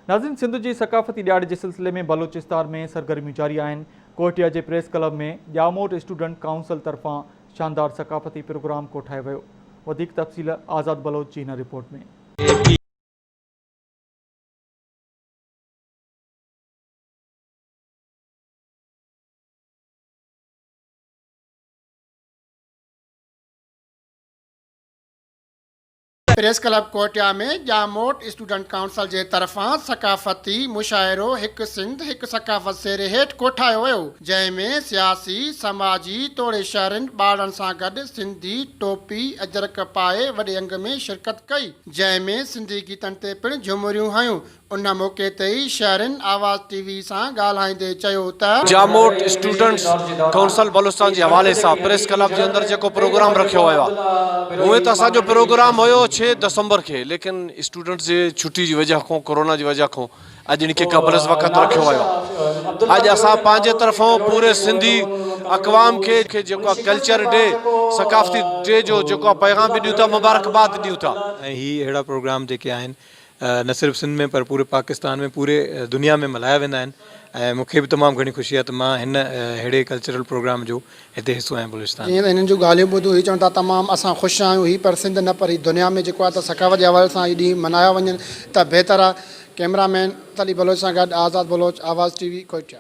नाज़रीन, सिंध जी सकाफ़ती ॾियारे जे सिलसिले में बलोचिस्तान में सरगर्मियूं जारी आहिनि। कोटिया जे प्रेस क्लब में ॼामोट स्टूडेंट काउंसिल तरफ़ां शानदार सकाफ़ती प्रोग्राम कोठायो वियो। वधीक तफ़सील आज़ाद बलोच जी हिन रिपोर्ट में। प्रेस क्लब कोटिया में ॼामोट स्टूडेंट काउंसिल जे तरफ़ां सकाफ़ती मुशाइरो हिकु सिंध हिकु सकाफ़त सेरे हेठि कोठायो वियो, जंहिंमें सियासी समाजी तोड़े शहरनि ॿारनि सां गॾु सिंधी टोपी अजरक पाए वॾे अंग में शिरकत कई, जंहिंमें सिंधी गीतनि ते पिणु झुमरियूं हयूं। उन मौक़े ते ई शहरनि आवाज़ टीवी सां ॻाल्हाईंदे चयो त ॼामोट स्टूडेंट्स काउंसिल बलूचिस्तान जे हवाले सां प्रेस क्लब जे अंदरि जेको प्रोग्राम रखियो वियो आहे, उहे त असांजो प्रोग्राम हुयो 6 दिसंबर खे, लेकिन स्टूडेंट्स जे छुट्टी जी वजह खां, कोरोना जी वजह खां अॼु इनखे क़ब्रस वक़्तु रखियो वियो आहे। अॼु असां पंहिंजे तरफ़ां पूरे सिंधी अक़वाम खे जेको आहे कल्चर डे, सकाफ़ती डे जो जेको आहे पैगाम बि ॾियूं था, मुबारकबाद ॾियूं था। ऐं ही अहिड़ा प्रोग्राम जेके आहिनि न सिर्फ़ु सिंध में पर पूरे पाकिस्तान में, पूरे दुनिया में मल्हाया वेंदा आहिनि। ऐं मूंखे बि तमामु घणी ख़ुशी आहे त मां हिन अहिड़े कल्चरल प्रोग्राम जो हिते हिसो आहियां बलूचिस्तान। जीअं त हिननि जूं ॻाल्हियूं ॿुधूं ही चवनि था तमामु असां ख़ुशि आहियूं, ही पर सिंध न पर ही दुनिया में जेको आहे त सकाफ़त जे हवाले सां हीअ ॾींहुं मल्हाया वञनि त बहितर आहे। कैमरामैन तली बलोच सां गॾु आज़ाद बलोच, आवाज़ टीवी, कोटिया।